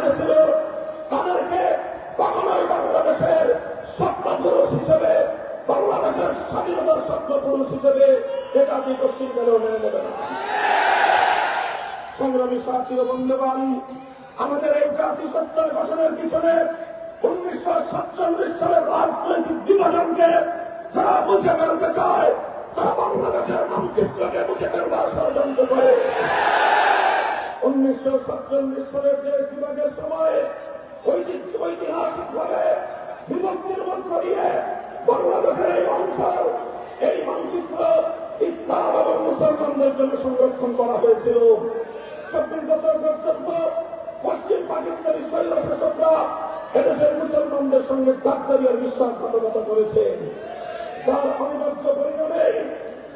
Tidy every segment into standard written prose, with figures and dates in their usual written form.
বেঁধেছিল তাদেরকে কখনোই বাংলাদেশের স্বপ্নপুরুষ হিসেবে, বাংলাদেশের স্বাধীনতার স্বপ্নপুরুষ হিসেবে এটা যে পশ্চিমকালেও মেনে নেবে না। সংগ্রামী সাথী ও বন্ধুগণ, আমাদের এই জাতিসত্তার গঠনের পিছনে 1947 সালের রাজনৈতিক বিভাজনকে যারা মুছে ফেলতে চায়, তারা বাংলাদেশের মানচিত্রকে মুছে ফেলবার ষড়যন্ত্র করে। 1947 সালের দেশ বিভাগের সময় ঐতিহাসিকভাবে বিভক্তির মধ্য দিয়ে বাংলাদেশের এই অঞ্চল, এই মানচিত্র ইসলাম এবং মুসলমানদের জন্য সংরক্ষণ করা হয়েছিল। 24 বছর পর্যন্ত পশ্চিম পাকিস্তানি শৈল শাসকরা এদেশের মুসলমানদের সঙ্গে গাদ্দারি আর বিশ্বাসঘাতকতা করেছে। তার অনিবার্য পরিণামে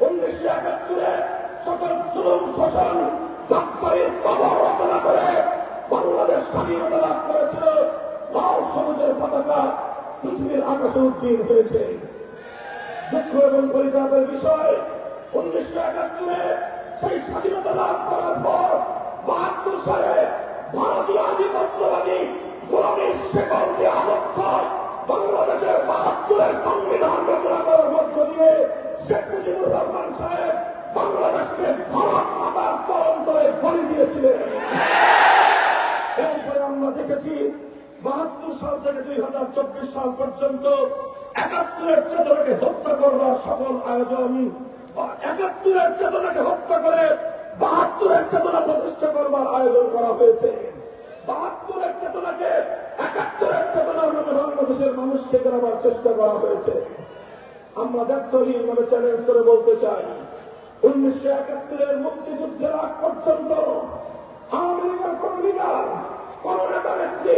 1971 সকল জুলুম শোষণ গাদ্দারির কবর রচনা করে বাংলাদেশ স্বাধীনতা লাভ করেছিল। লাল সবুজের পতাকা পৃথিবীর আকাশে উদ্দীন হয়েছে। দুঃখ এবং পরিতাপের বিষয়, 1971 সেই স্বাধীনতা লাভ করার পর 72 সালে ভারতীয় আধিপত্যবাদী গোলামীর শেকল দিয়ে আবদ্ধ বাংলাদেশের 72-এর সংবিধান রচনা করার মধ্য দিয়ে শেখ মুজিবুর রহমান সাহেব বাংলাদেশকে ভারত মাতার তরন্তরে বলি দিয়েছিলেন। এরপরে আমরা দেখেছি 72 সাল থেকে 2024 সাল পর্যন্ত 71-এর চেতনাকে হত্যা করবার সকল আয়োজন, 71-এর চেতনাকে হত্যা করে 72-এর চেতনা প্রতিষ্ঠা করবার আয়োজন করা হয়েছে। 72-এর চেতনাকে 71-এর চেতনার মধ্যে বাংলাদেশের মানুষকে গড়াবার চেষ্টা করা হয়েছে। আমরা ব্যর্থহীনভাবে চ্যালেঞ্জ করে বলতে চাই, 1971-এর মুক্তিযুদ্ধের আগ পর্যন্ত আওয়ামী লীগের কোন লিডার, কোন নেতা নেত্রী,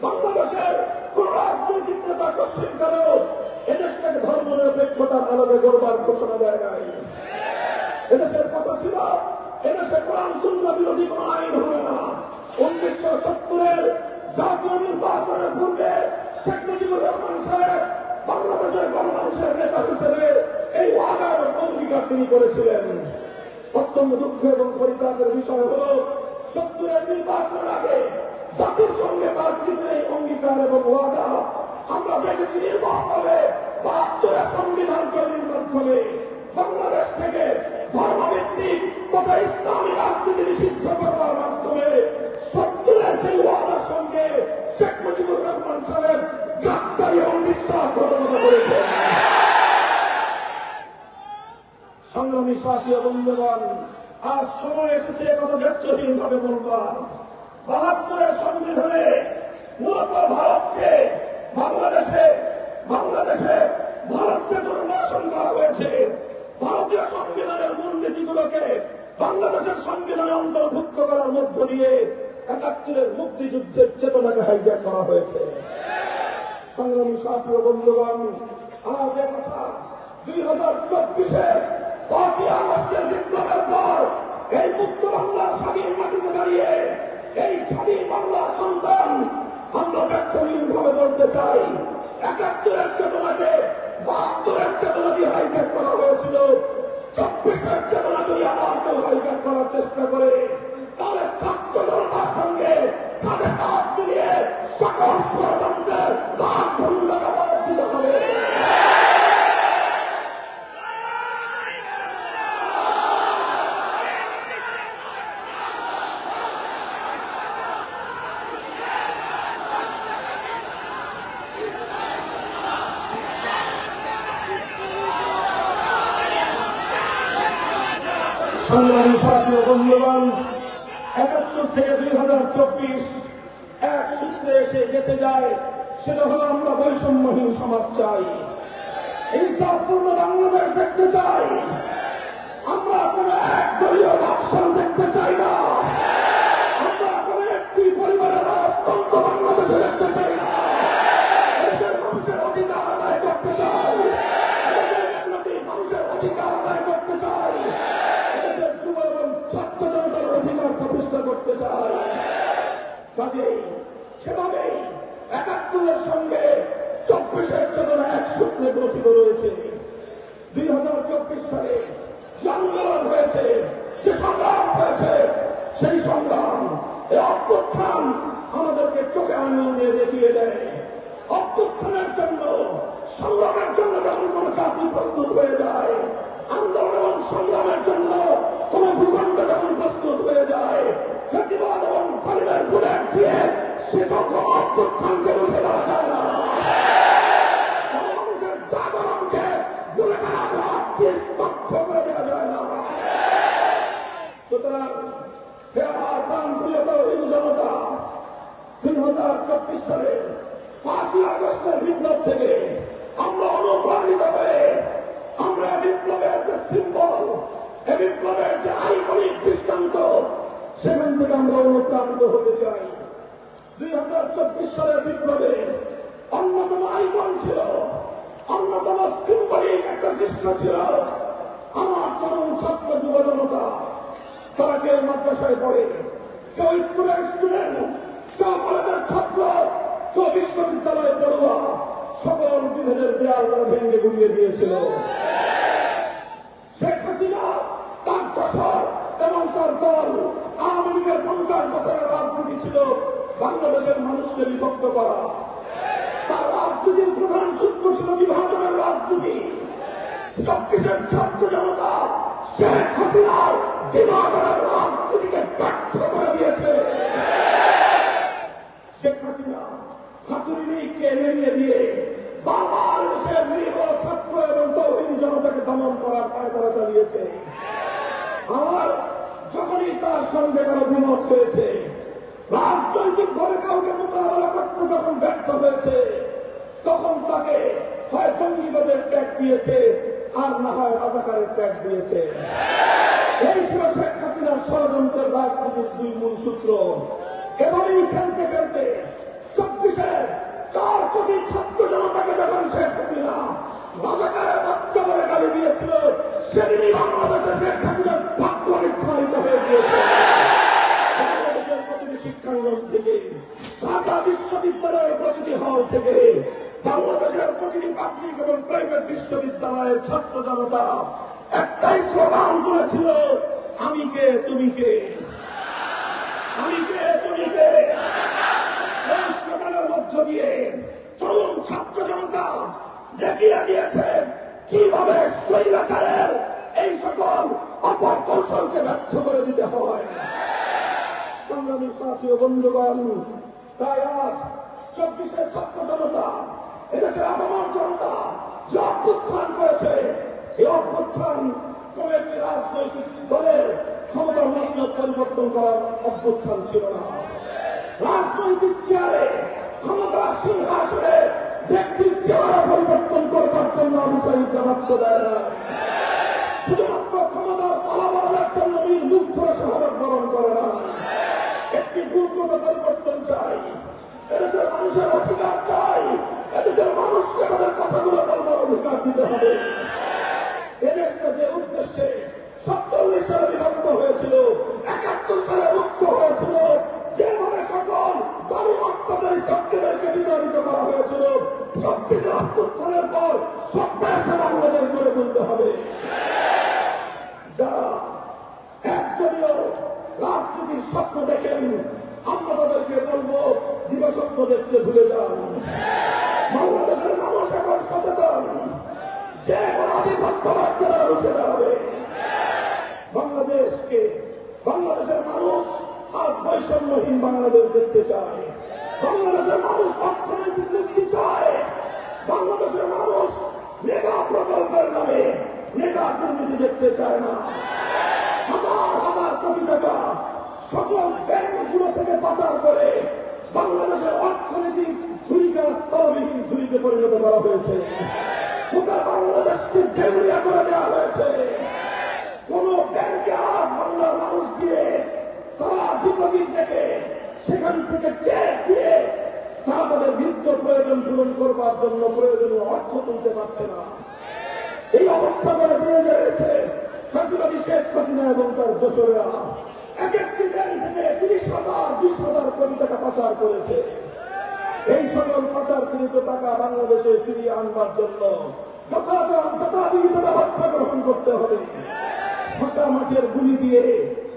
বাংলাদেশের কোন রাজনৈতিক নেতা পশ্চিমকালেও এদেশটাকে ধর্ম নিরপেক্ষতার আলোকে গড়বার ঘোষণা দেয় নাই। এদেশের কথা ছিল এদেশে কোরআন সুন্নাহ বিরোধী কোন আইন হবে না। 1970-এর জাতীয় নির্বাচনের পূর্বে শেখ মুজিবুর রহমান সাহেব বাংলাদেশের গণমানুষের নেতা হিসেবে এই ওয়াদার অঙ্গীকার তিনি করেছিলেন। অত্যন্ত দুঃখ এবং পরিতাপের বিষয় হল 70-এর নির্বাচনের আগে জাতির সঙ্গে তার এই অঙ্গীকার এবং ওয়াদা আমরা দেখেছি নির্বাহ হবে 72-এর সংবিধান তৈরির মাধ্যমে বাংলাদেশ থেকে ধর্মভিত্তিক তথা ইসলামী রাজনীতি নিষিদ্ধ করবার মাধ্যমে 70-এর সেই ওয়াদার সঙ্গে শেখ মুজিবুর রহমান সাহেব গাদ্দারি এবং বিশ্বাসঘাতকতা করেছেন। সংগ্রামী সাথী ও বন্ধুগণ, আজ সময় এসেছে কথা ব্যর্থহীনভাবে বলবার। 72-এর সংবিধানে মূলত ভারতকে বাংলাদেশে ভারতকে দুর্বাসন করা হয়েছে। ভারতীয় সংবিধানের মূলনীতিগুলোকে বাংলাদেশের সংবিধানে অন্তর্ভুক্ত করার মধ্য দিয়ে 71-এর মুক্তিযুদ্ধের চেতনাকে হাইজ্যাক করা হয়েছে। সংগ্রামী সাথী ও বন্ধুগণ, আজ এ কথা 2024-এর 5ই আগস্টের বিপ্লবের পর এই মুক্ত বাংলার স্বাধীন মাটিতে দাঁড়িয়ে এই স্বাধীন বাংলার সন্তান আমরা ব্যর্থহীনভাবে বলতে চাই, 71-এর চেতনাকে 72-এর চেতনা দিয়ে হাইজ্যাক করা হয়েছিল। 24-এর চেতনা যদি আবার কেউ হাইজ্যাক করার চেষ্টা করে তাহলে ছাত্র জনতার সঙ্গে কাঁধে কাঁধ মিলিয়ে সকল ষড়যন্ত্রের রাত ভঙ্গের আবার দিতে হবে। সংগ্রামী সাথী ও বন্ধুগণ, 71 থেকে 2024 এক সূত্রে এসে গেছে যায়, সেটা হলো আমরা বৈষম্যহীন সমাজ চাই, ইনসাফপূর্ণ বাংলাদেশ দেখতে চাই। আমরা কোন এক দলীয় ভাষণ দেখতে চাই না। আমরা কোন একটি পরিবারের অত্যন্ত বাংলাদেশে দেখতে চাই না। দেশের মানুষের অধিকার আদায় করতে চাই, মানুষের অধিকার আদায় করতে চাই, যুব এবং ছাত্র জনতার অধিকার প্রতিষ্ঠা করতে চাই। কাজেই সেভাবেই 71-এর সঙ্গে 24-এর চেতনা এক সূত্রে গ্রথিত রয়েছে। 2024 সালে যে আন্দোলন হয়েছে, যে সংগ্রাম হয়েছে, সেই সংগ্রাম, এই অভ্যুত্থান আমাদের সংগ্রামের জন্য যখন কোন জাতি প্রস্তুত হয়ে যায়, আন্দোলন এবং সংগ্রামের জন্য কোন ভূখণ্ড যখন প্রস্তুত হয়ে যায়, ফ্যাসিবাদ এবং সালিমের বুলেট দিয়ে সে যখন অভ্যুত্থানকে রুখে দেওয়া যায় না। মানুষের জাগরণকে বুলেটের আঘাত দিয়ে ধ্বংস করে দেওয়া যায় না। সুতরাং হে আমার প্রাণপ্রিয় হিন্দু জনতা, 2024 সালে 5ই আগস্টের বিপ্লব থেকে আমরা অনুপ্রাণিত হয়ে আমরা বিপ্লবের যে সিম্বল, এই বিপ্লবের যে আইকনিক দৃষ্টান্ত, সেখান থেকে আমরা অনুপ্রাণিত হতে চাই। 2024 সালের বিপ্লবে অন্যতম আইকন ছিল, অন্যতম সিম্বলিক একটা দৃশ্য ছিল আমার তরুণ ছাত্র যুব জনতা। তারা কেউ মাদ্রাসায় পড়ে, কেউ স্কুলের স্টুডেন্ট, কেউ কলেজের ছাত্র, কেউ বিশ্ববিদ্যালয়ে পড়ুয়া, সকল বিভেদের দেয়াল ভেঙে গুড়িয়ে দিয়েছিল। শেখ হাসিনা, তার দশর এবং তার দল আওয়ামী লীগের 50 বছরের রাজনীতি ছিল বাংলাদেশের মানুষকে বিভক্ত করা। তার রাজনীতির প্রধান সূত্র ছিল বিভাজনের রাজনীতি। 24-এর ছাত্র জনতা শেখ হাসিনার বিভাজনের রাজনীতিকে ব্যর্থ করে দিয়েছে। শেখ হাসিনা হাতুড়ি লীগকে এড়িয়ে দিয়ে বাবার দেশের নিরীহ ছাত্র এবং তৌহিদি জনতাকে দমন করার পায়তারা চালিয়েছে। আর যখনই তার সঙ্গে কারো বিমত হয়েছে, রাজনৈতিক ভাবে কাউকে মোকাবেলা করতে যখন ব্যর্থ হয়েছে, তখন তাকে হয় জঙ্গিবাদের ট্যাগ দিয়েছে, আর না হয় রাজাকারের ট্যাগ দিয়েছে। এই ছিল শেখ হাসিনার ষড়যন্ত্রের রাজনীতির 2 মূল সূত্র। এভাবেই খেলতে খেলতে 24-এর 4 কোটি ছাত্র জনতাকে যখন শেখ হাসিনা রাজাকারের বাচ্চা বলে গালি দিয়েছিল, সেদিনই বাংলাদেশের শেখ হাসিনার ভাগ্য নির্ধারিত হয়ে গিয়েছে। বাংলাদেশের প্রতিটি শিক্ষাঙ্গন থেকে, ঢাকা বিশ্ববিদ্যালয়ের প্রতিটি হল থেকে, বাংলাদেশের প্রতিটি পাবলিক এবং প্রাইভেট বিশ্ববিদ্যালয়ের ছাত্র জনতা একটাই স্লোগান তুলেছিল, আমি কে তুমি কে, আমি কে তুমি কে। এই স্লোগানের মধ্য দিয়ে তরুণ ছাত্র জনতা দেখিয়ে দিয়েছে কিভাবে স্বৈরাচারের এই সকল অপকৌশলকে ব্যর্থ করে দিতে হয়। সংগ্রামী সাথী ও বন্ধুগণ, তাই আজ 24-এর ছাত্র জনতা, এদেশের আপামর জনতা যে অভ্যুত্থান করেছে, এই অভ্যুত্থান কোন একটি রাজনৈতিক দলের ক্ষমতার মসনদ পরিবর্তন করার অভ্যুত্থান ছিল না। রাজনৈতিক চেয়ারে, ক্ষমতার সিংহাসনে ব্যক্তির চেহারা পরিবর্তন করবার জন্য আনুষ্ঠানিক জামাত দেয় না। শুধুমাত্র ক্ষমতার পালাবাড়ার জন্য মুগ্ধ শাহাদাত বরণ করে না। একটি গুণগত পরিবর্তন চাই, এদেশের মানুষের অধিকার চাই, এদেশের মানুষকে তাদের কথাগুলো বলবার অধিকার দিতে হবে। এদেশটা যে উদ্দেশ্যে 47 সালে বিভক্ত হয়েছিল, 71 সালে মুক্ত হয়েছিল, যেভাবে সকল জালিম অত্যাচারী শক্তিদেরকে বিতাড়িত করা হয়েছিল, 24 অভ্যুত্থানের পর সভ্যতা বাংলাদেশ গড়ে তুলতে হবে। যারা একদলীয় রাজনীতির স্বপ্ন দেখেন, আমরা তাদেরকে বলবো দিবাস্বপ্ন দেখতে ভুলে যান। বাংলাদেশের মানুষ এখন সচেতন, যে কোনো আধিপত্যবাদকে তারা রুখে দাঁড়াবে। বাংলাদেশকে, বাংলাদেশের মানুষ আজ বৈষম্যহীন বাংলাদেশ দেখতে চায়। বাংলাদেশের মানুষ অর্থনৈতিক মুক্তি চায়। বাংলাদেশের মানুষ মেগা প্রকল্পের নামে মেগা দুর্নীতি দেখতে চায় না। হাজার হাজার কোটি টাকা সকল ব্যাংকগুলো থেকে পাচার করে বাংলাদেশের অর্থনৈতিক ঝুড়িকে স্তরবিহীন ঝুড়িতে পরিণত করা হয়েছে। গোটা বাংলাদেশকে দেউলিয়া করে দেওয়া হয়েছে। কোন ব্যাংকে আর বাংলার মানুষ দিয়ে তারা ডিপোজিট রেখে সেখান থেকে চেক দিয়ে তারা তাদের নিত্য প্রয়োজন পূরণ করবার জন্য প্রয়োজনীয় অর্থ তুলতে পারছে না। এই অবস্থা করে দিয়ে গেছে ফ্যাসিবাদী শেখ হাসিনা এবং তার দোসরেরা এক একটি ব্যাংক থেকে 30,000 20,000 কোটি টাকা পাচার করেছে। এই সকল পাচারকৃত টাকা বাংলাদেশে ফিরিয়ে আনবার জন্য যথাবিহিত ব্যবস্থা গ্রহণ করতে হবে। ফাঁকা মাঠের গুলি দিয়ে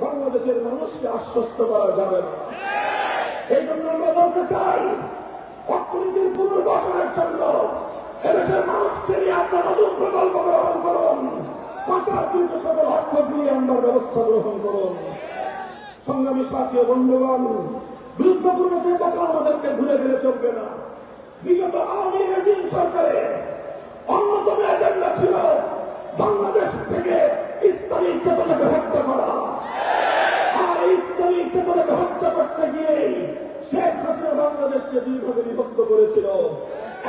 বাংলাদেশের মানুষকে আশ্বস্ত করা যাবে না। এই জন্য আমরা বলতে চাই, অর্থনীতির পুনর্গঠনের জন্য এদেশের মানুষকে নিয়ে আপনার নতুন প্রকল্প গ্রহণ করুন, পাচার কৃত সকল অর্থ দিয়ে আনবার ব্যবস্থা গ্রহণ করুন। সংগ্রামী সাথী ও বন্ধুগণ, গুরুত্বপূর্ণ যে কথা আমাদেরকে ঘুরে ফিরে চলবে না। বিগত আওয়ামী রেজিম সরকারের অন্যতম এজেন্ডা ছিল বাংলাদেশ থেকে ইসলামী চেতনাকে হত্যা করা। আর ইসলামী চেতনাকে হত্যা করতে গিয়েই শেখ হাসিনা বাংলাদেশকে দুই ভাগে বিভক্ত করেছিল।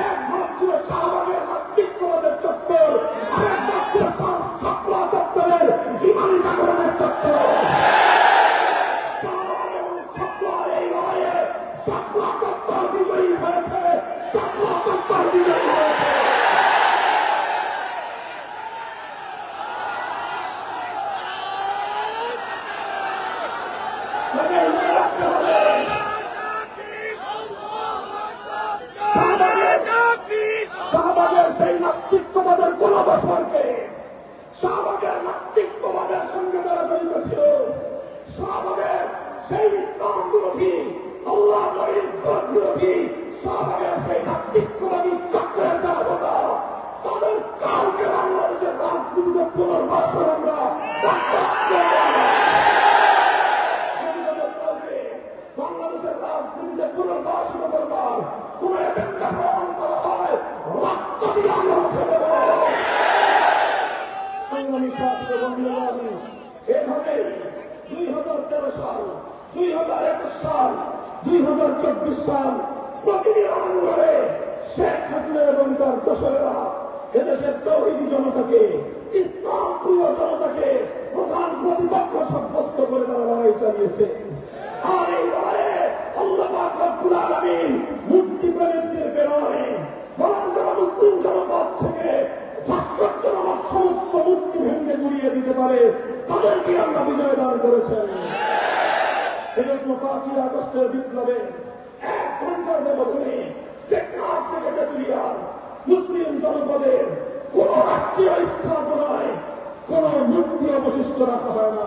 এক ভাগ ছিল শাহবাগের নাস্তিকবাদের চত্বর, আরেক ভাগ ছিল শাপলা চত্বরের ইমানি জাগরণের চত্বর। শাপলা চত্বর বিজয়ী হয়েছে, শাপলা চত্বর বিজয়ী হয়েছে। শাহবাগের সেই নাস্তিকবাদের কোন বছরকে শাহবাগের নাস্তিকবাদের সঙ্গে যারা জড়িত ছিল, শাহবাগের সেই ইসলাম বিরোধী, আল্লাহ বিরোধী, শাহবাগের সেই নাস্তিকবাদী চক্রের যারা কথা, তাদের কাউকে বাংলাদেশের রাজনীতিতে পুনর্বাসন আমরা বাংলাদেশের রাজনীতিতে পুনর্বাসন করবার কোন এজেন্ডা গ্রহণ করা হয়, রক্ত দিয়ে আমরা উঠে দেব। সংগ্রামী সাথী বন্ধুগণ, এভাবেই 2013 সাল, 2021 সাল, 2024 সাল প্রতিটি অঙ্গনে শেখ হাসিনা এবং তার দোসরেরা এদেশের তৌহিদি জনতাকে, ইসলাম প্রিয় জনতাকে প্রধান প্রতিপক্ষ সাব্যস্ত করে তারা লড়াই চালিয়েছে। আর এই লড়াইয়ে আল্লাহ পাক রব্বুল আলামিন মুক্তি প্রেমীদেরকে নয়, বরং যারা মুসলিম জনপদ থেকে ভাস্কর্যজনক সমস্ত মুক্তি ভেঙে গুড়িয়ে দিতে পারে তাদেরকে আমরা বিজয় দান করেছেন। এজন্য 5ই আগস্টের বিপ্লবে 1 ঘন্টার ব্যবধানে টেকনাফ থেকে তেঁতুলিয়ার মুসলিম জনপদের কোন রাষ্ট্রীয় স্থাপনায় কোন মূর্তি অবশিষ্ট রাখা হয় না।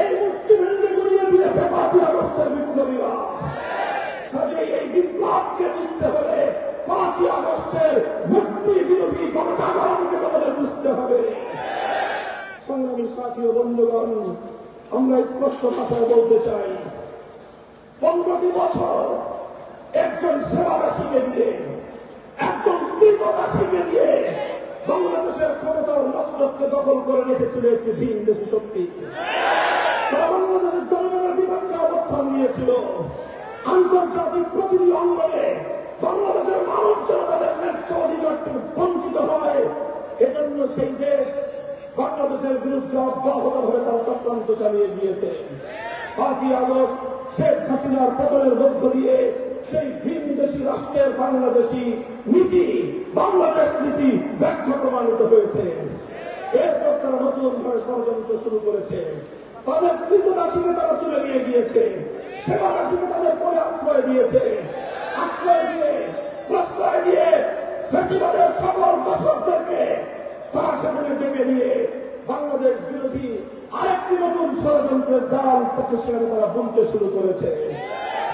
এই মূর্তি ভেঙে গুড়িয়ে দিয়েছে 5ই আগস্টের বিপ্লবীরা। এই বিপ্লবকে বুঝতে হলে 5ই আগস্টের মুক্তি বিরোধী গণজাগরণকে আমাদের বুঝতে হবে। সংগ্রামী সাথী ও বন্ধুগণ, আমরা স্পষ্ট ভাষায় বলতে চাই, 15টি বছর একজন সেবাদাসীকে দিয়ে, একজন কৃতদাসীকে দিয়ে বাংলাদেশের ক্ষমতার মস্তককে দখল করে রেখেছিল একটি ভিন দেশি শক্তি। তারা বাংলাদেশের জনগণের বিপক্ষে অবস্থান নিয়েছিল। আন্তর্জাতিক প্রতিটি অঙ্গনে বাংলাদেশের মানুষ যেন তাদের ন্যায্য অধিকার থেকে বঞ্চিত হয়, এজন্য সেই দেশ বাংলাদেশের বিরুদ্ধে অব্যাহতভাবে তারা চক্রান্ত চালিয়ে গিয়েছে। 5ই আগস্ট শেখ হাসিনার পতনের মধ্য দিয়ে সেই ভিন দেশি রাষ্ট্রের বাংলাদেশি নীতি, বাংলাদেশ নীতি ব্যাখ্যা প্রমাণিত হয়েছে। এরপর তারা নতুনভাবে ষড়যন্ত্র শুরু করেছে। তাদের কৃতদাসীকে তারা তুলে নিয়ে গিয়েছে, সেবাদাসীকে তাদের পরে আশ্রয় দিয়েছে। আশ্রয় দিয়ে, প্রশ্রয় দিয়ে ফ্যাসিবাদের সকল দর্শকদেরকে তারা সেখানে ডেকে নিয়ে বাংলাদেশ বিরোধী আরেকটি নতুন ষড়যন্ত্রের জাল পক্ষে সেখানে তারা বুনতে শুরু করেছে।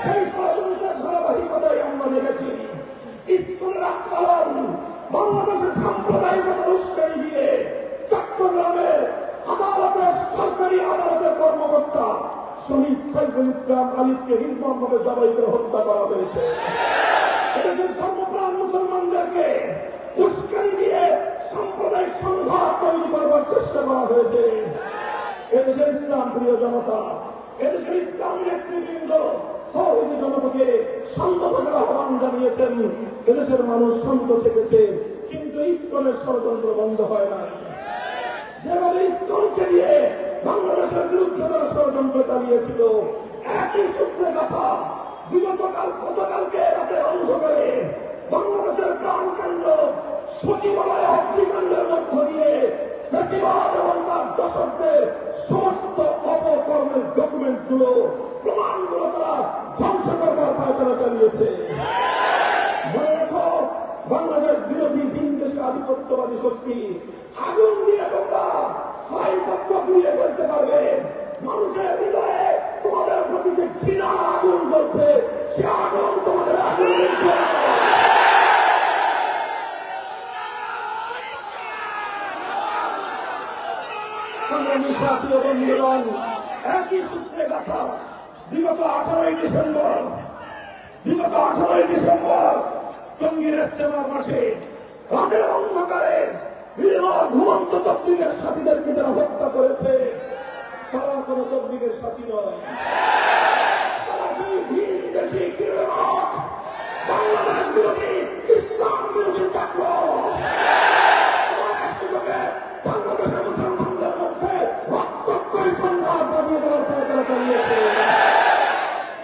সেই ষড়যন্ত্রের ধারাবাহিকতাই আমরা দেখেছি। স্কুলের আস্ফালন, বাংলাদেশের সাম্প্রদায়িকতা উস্কানি দিয়ে চট্টগ্রামের আদালতের, সরকারি আদালতের কর্মকর্তা শহীদ সাইফুল ইসলাম আলিফকে নির্মমভাবে জবাই করে হত্যা করা হয়েছে। এদেশের ধর্মপ্রাণ মুসলমানদেরকে উস্কানি দিয়ে সাম্প্রদায়িক সংঘাত তৈরি করবার চেষ্টা করা হয়েছে। এদেশের ইসলাম প্রিয় জনতা, এদেশের ইসলামী নেতৃবৃন্দ তৌহিদি জনতাকে শান্ত থাকার আহ্বান জানিয়েছেন। এদেশের মানুষ শান্ত থেকেছে, কিন্তু ইসলামের ষড়যন্ত্র বন্ধ হয় না। যেভাবে ইসলামকে দিয়ে বাংলাদেশের বিরুদ্ধে তারা ষড়যন্ত্র চালিয়েছিল, একই সূত্রে কথা গতকালকে রাতে অন্ধকারে বাংলাদেশের প্রাণকেন্দ্র সচিবালয় অগ্নিকাণ্ডের মধ্য দিয়ে ফ্যাসিবাদ এবং তার দশকদের সমস্ত অপকর্মের ডকুমেন্ট গুলো, প্রমাণগুলো তারা ধ্বংস করবার পায়তারা চালিয়েছে। মনে রাখো, বাংলাদেশ বিরোধী ভিন দেশের আধিপত্যবাদী শক্তি আগুন দিয়ে তোমরা ছাইপত্র পুড়িয়ে ফেলতে পারবে। মানুষের হৃদয়ে তোমাদের প্রতি যে ঘৃণার আগুন জ্বলছে, সে আগুন তোমাদের আগুন সংগ্রামী সাথী ও বন্ধুগণ, একই সূত্রে গাথা বিগত 18ই ডিসেম্বর টঙ্গীর ইজতেমার মাঠে রাতের অন্ধকারে ঘুমন্ত তবলিগের সাথীদেরকে যারা হত্যা করেছে তারা কোন তবলিগের সাথী নয়। তারা সেই ভিনদেশী ক্রীড়ক, বাংলাদেশ বিরোধী, ইসলাম বিরোধী চক্র। বাংলাদেশের মুসলমানদের মধ্যে রক্তক্ষয়ী সংঘাত বাড়িয়ে দেওয়ার প্রচার চালিয়েছে।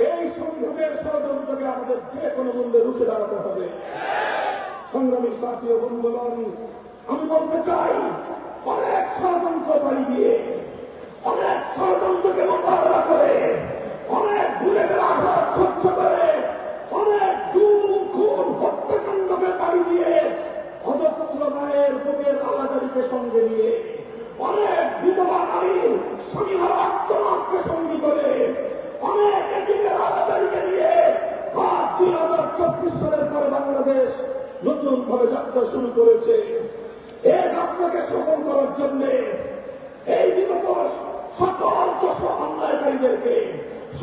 এই সংঘাতের ষড়যন্ত্রকে আমাদের যে কোনো মূল্যে রুখে দাঁড়াতে হবে। সংগ্রামী সাথী ও বন্ধুগণ, আমি বলতে চাই, অনেক ষড়যন্ত্র বাড়ি দিয়ে, অনেক ষড়যন্ত্রকে মোকাবেলা করে, অনেক বুলেটের আঘাত সহ্য করে, অনেক গুম খুন হত্যাকাণ্ডকে বাড়ি দিয়ে, অজস্র মায়ের বুকের আলাদারিকে সঙ্গে নিয়ে, অনেক বিধবা নারীর স্বামীহারা আত্মনাথকে সঙ্গী করে, অনেক এদিকের আলাদারিকে নিয়ে 2024 সালের পরে বাংলাদেশ নতুন ভাবে যাত্রা শুরু করেছে। এই যাত্রাকে সফল করার জন্য এই বিগত সকল দোষ অন্যায়কারীদেরকে,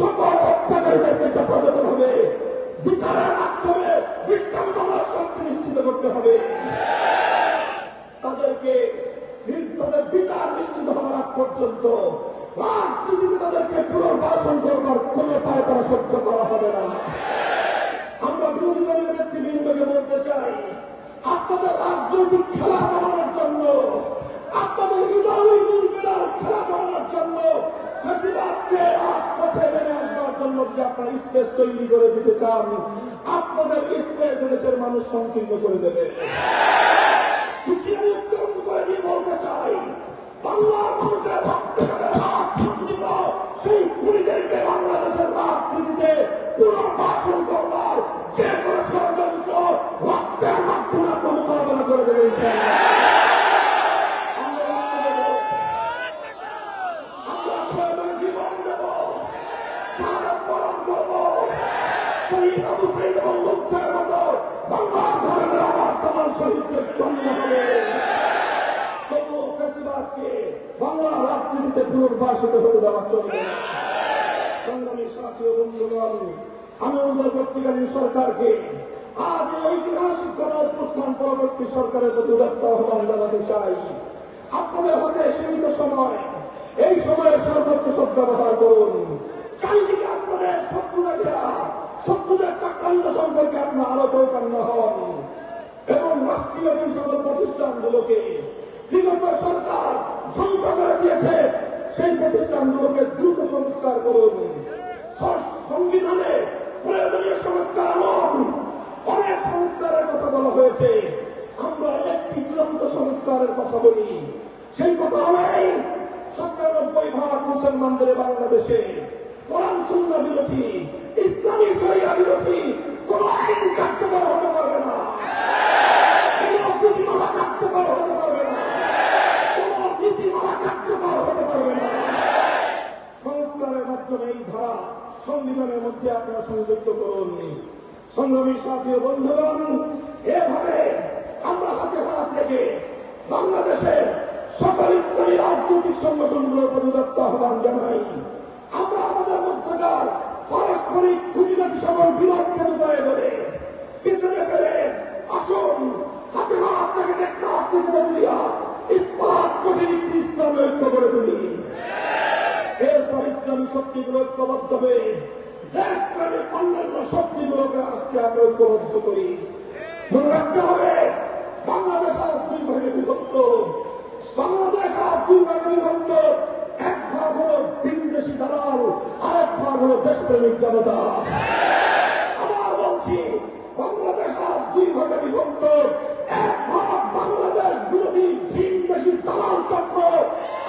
সকল হত্যাকারীদেরকে যথাযথভাবে বিচারের মাধ্যমে দৃষ্টান্তমূলক শাস্তি নিশ্চিত করতে হবে। তাদেরকে তাদের বিচার নিশ্চিত হওয়ার আগ পর্যন্ত রাজনীতিতে তাদেরকে পুনর্বাসন করবার কোন পায় তারা সহ্য করা হবে না। আমরা বিরোধী দলীয় নেতৃবৃন্দকে বলতে চাই, আপনাদের রাজনৈতিক খেলা চালানোর জন্য, আপনাদের ইদাউল বিড়াল খেলা চালানোর জন্য, ফ্যাসিবাদকে রাজপথে মেনে আসবার জন্য যে আপনারা স্পেস তৈরি করে দিতে চান, আপনাদের স্পেস দেশের মানুষ সংকীর্ণ করে দেবে। উচ্চারণ করে দিয়ে বলতে চাই, বাংলার মানুষের ভক্ত সেই খুনিদেরকে বাংলাদেশের রাজনীতিতে পুনর্বাসন করবার যে কোনো ষড়যন্ত্র রক্তের মাধ্যমে মোকাবেলা করে দেবে। আমরা জীবন দেব, সারা বরণ করব, শহীদ আবু সাঈদ এবং মুক্তির মতো বাংলার ধর্মের আমার তোমার শহীদদের জন্ম হবে। তবু ফ্যাসিবাদকে বাংলার রাজনীতিতে পুনর্বাসিত হতে দেওয়া চলবে না। সংগ্রামী সাথী ও বন্ধুগণ, আমি অন্তর্বর্তীকালীন সরকারকে আজ ঐতিহাসিক গণঅভ্যুত্থান পরবর্তী সরকারের প্রতি উদাত্ত আহ্বান জানাতে চাই। আপনাদের হাতে সীমিত সময়, এই সময়ের সর্বোচ্চ সদ্ব্যবহার করুন। চারিদিকে আপনাদের শত্রুরা ঘেরা, শত্রুদের চক্রান্ত সম্পর্কে আপনার আরো চৌকান্ন হন এবং রাষ্ট্রীয় এই সকল প্রতিষ্ঠানগুলোকে বিগত সরকার ধ্বংস করে দিয়েছে সেই প্রতিষ্ঠানগুলোকে দ্রুত সংস্কার করুন। সংবিধানে প্রয়োজনীয় সংস্কার আনুন। অনেক সংস্কারের কথা বলা হয়েছে, আমরা একটি চূড়ান্ত সংস্কারের কথা বলি। সেই কথা হলেই 97% মুসলমানদের বাংলাদেশে কোরআন সুন্নাহ বিরোধী, ইসলামী শরিয়া বিরোধী কোন আইন কার্যকর হতে পারবে না, কোন নীতিমালা কার্যকর হতে পারবে না, কোন নীতিমালা কার্যকর হতে পারবে না। সংস্কারের মাধ্যমে এই ধারা সংবিধানের মধ্যে আপনারা সংযুক্ত করুন। সংগ্রামী সাথী ও বন্ধুগণ, এভাবে আমরা হাতে হাত রেখে বাংলাদেশের সকল ইসলামী রাজনৈতিক সংগঠনগুলোর প্রতি উদাত্ত আহ্বান জানাই। আমরা আমাদের মধ্যকার পারস্পরিক খুঁটিনাটি সকল বিরোধকে উপায় করে পিছনে ফেলে আসুন হাতে হাত রেখে একটা আত্মীয় ইস্পাত প্রতিনিধি ইসলামী ঐক্য করে তুলি। এরপর ইসলামী শক্তিগুলো ঐক্যবদ্ধ হয়ে দেশপ্রেমের অন্যান্য শক্তিগুলোকে আজকে আমরা ঐক্যবদ্ধ করি। মনে রাখতে হবে, বাংলাদেশ আজ দুই ভাগে বিভক্ত। বাংলাদেশ আজ দুই ভাগে বিভক্ত। এক ভাগ হল ভিনদেশী দালাল, আরেক ভাগ হল দেশপ্রেমিক জনতা। আবার বলছি, বাংলাদেশ আজ দুই ভাগে বিভক্ত। এক ভাগ বাংলাদেশ বিরোধী ভিনদেশী দালাল চক্র,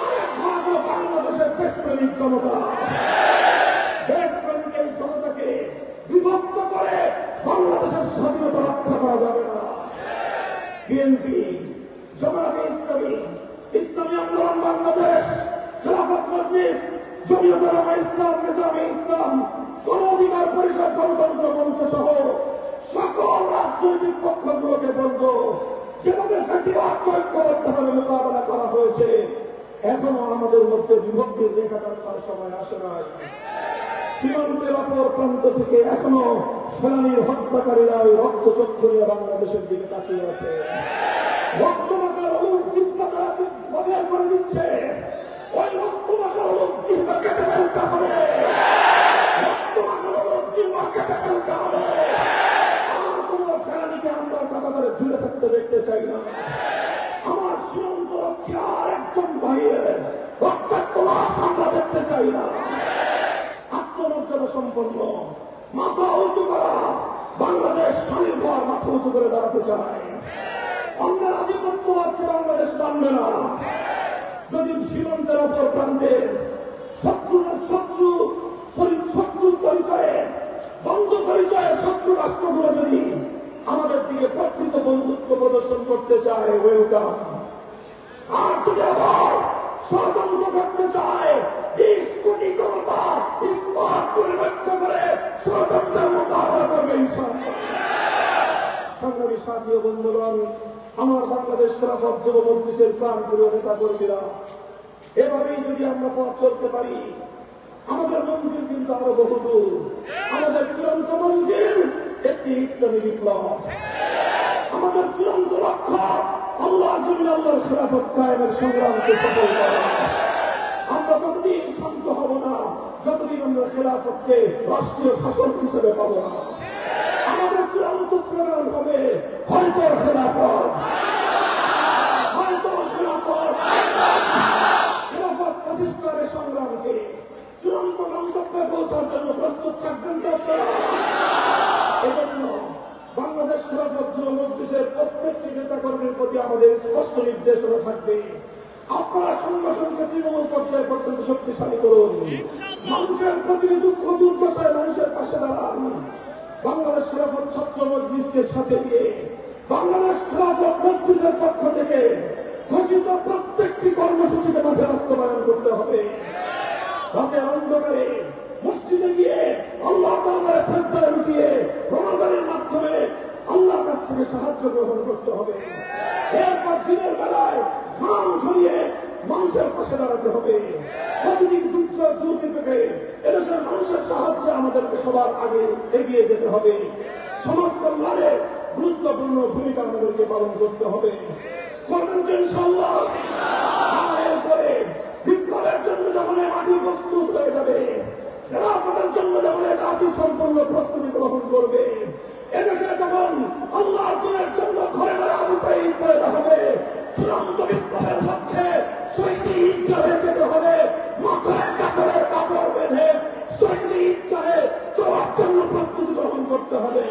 আরেক ভাগ হল বাংলাদেশের দেশপ্রেমিক জনতা। দেশপ্রেমিক এই জনতাকে বিভক্ত করে বাংলাদেশের স্বাধীনতা রক্ষা করা যাবে না। বিএনপি, জামায়াতে ইসলামী, ইসলামী আন্দোলন বাংলাদেশ, খেলাফত মজলিস, জমিয়ত উলামা ইসলাম, নিজামে ইসলাম, গণ অধিকার পরিষদ, গণতন্ত্র মঞ্চ সহ সকল রাজনৈতিক পক্ষগুলোকে বলব, যেভাবে ফ্যাসিবাদকে ঐক্যবদ্ধভাবে মোকাবেলা করা হয়েছে এখনো আমাদের মধ্যে বিভক্তির রেখা টানার সময় আসে নাই। সীমান্তের অপর প্রান্ত থেকে এখনো ফেলানির হত্যাকারীরা ওই রক্তচক্ষু নিয়ে বাংলাদেশের দিকে তাকিয়ে আছে। রক্তমাখার অমুক চিন্তা তারা ব্যবহার করে দিচ্ছে। ওই রক্তমাখার অমুক চিন্তা কেটে ফেলতে হবে। রক্তমাখার অমুক চিন্তা কেটে ফেলতে হবে। আমার কোন ফেলানিকে আমরা কাতারে ঝুলে থাকতে দেখতে চাই না। আমার সীমান্ত রক্ষার একজন ভাইয়ের রক্তাক্ত লাশ আমরা দেখতে চাই না। আত্মমর্যাদা সম্পন্ন মাথা উঁচু করা বাংলাদেশ স্বনির্ভর মাথা উঁচু করে দাঁড়াতে চায়। অন্যের আধিপত্যবাদকে বাংলাদেশ মানবে না। যদি সীমান্তের অপর প্রান্তে শত্রুর পরিচয়ে বন্ধ পরিচয়ে শত্রু রাষ্ট্রগুলো যদি আমাদের দিকে প্রকৃত বন্ধুত্ব প্রদর্শন করতে চায়, ওয়েলকাম। আর যদি আবার ষড়যন্ত্র করতে চায়, 20 কোটি জনতা ইস্পাত করে রক্ষা করে ষড়যন্ত্রের মোকাবেলা করবে ইনশাআল্লাহ। সংগ্রামী সাথী ও বন্ধুগণ, আমার বাংলাদেশ খেলাফত যুব মজলিসের প্রাণপ্রিয় নেতা কর্মীরা, এভাবেই যদি আমরা পথ চলতে পারি, আমাদের মঞ্জিল কিন্তু আরো বহুদূর। আমাদের চূড়ান্ত মঞ্জিল একটি ইসলামী বিপ্লব। আমাদের চূড়ান্ত লক্ষ্য আল্লাহ আল্লাহর খেলাফত কায়েমের সংগ্রামকে সফল করা। আমরা ততদিন শান্ত হব না যতদিন আমরা খেলাফতকে রাষ্ট্রীয় শাসক হিসেবে পাব না। আমাদের চূড়ান্ত স্লোগান হবে হয়তো খেলাফত, হয়তো খেলাফত। খেলাফত প্রতিষ্ঠানের সংগ্রামকে চূড়ান্ত গন্তব্যে পৌঁছার জন্য প্রস্তুত থাকবেন তো আপনারা? এজন্য বাংলাদেশ খেলাফত যুব মজলিসের প্রত্যেকটি নেতাকর্মীর প্রতি আমাদের স্পষ্ট নির্দেশনা থাকবে। আপনারা সংগঠনকে তৃণমূল পর্যায়ে পর্যন্ত শক্তিশালী করুন। মানুষের প্রতিটি দুঃখ দুর্দশায় মানুষের পাশে দাঁড়ান। বাংলাদেশ খেলাফত ছাত্র মজলিসকে সাথে দিয়ে বাংলাদেশ খেলাফত মজলিসের পক্ষ থেকে ঘোষিত প্রত্যেকটি কর্মসূচিতে মাঠে বাস্তবায়ন করতে হবে। রাতের অন্ধকারে মসজিদে গিয়ে আল্লাহ দরবারে সাজদায় লুটিয়ে রমাদানের মাধ্যমে আল্লাহর কাছ থেকে সাহায্য গ্রহণ করতে হবে। এরপর দিনের বেলায় ঘাম ঝরিয়ে মানুষের পাশে দাঁড়াতে হবে। প্রতিদিন দুর্যোগ দুর্বিপাকে এদেশের মানুষের সাহায্যে আমাদেরকে সবার আগে এগিয়ে যেতে হবে। সমাজ কল্যাণে গুরুত্বপূর্ণ ভূমিকা আমাদেরকে পালন করতে হবে। করবেন তো ইনশাআল্লাহ? এরপরে বিপ্লবের জন্য যখন মাটি প্রস্তুত হয়ে যাবে, খেলাফতের জন্য যখন মাটি সম্পূর্ণ প্রস্তুতি গ্রহণ করবে, এদেশে যখন আল্লাহর দিনের জন্য ঘরে ঘরে আবু সাঈদ পয়দা হবে, চূড়ান্ত বিপ্লবের লক্ষ্যে শহীদ ঈদগাহে যেতে হবে। মাথায় কাপড়ের কাপড় বেঁধে শহীদ ঈদগাহে যাওয়ার জন্য প্রস্তুতি গ্রহণ করতে হবে।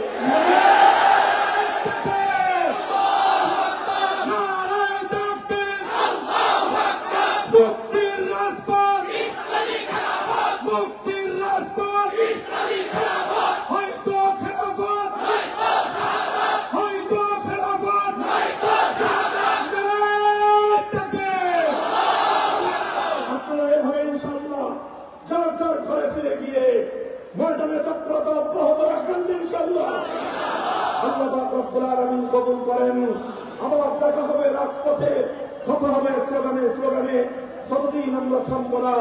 কবুল করেন। আবার দেখা হবে রাজপথে, কথা হবে স্লোগানে স্লোগানে। ততদিন আমরা থামব না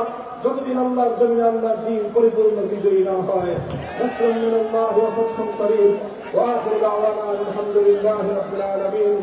যতদিন আল্লাহর জন্য আল্লাহর দ্বীন পরিপূর্ণ বিজয়ী না হয়। আলহামদুলিল্লাহি রাব্বিল আলামিন।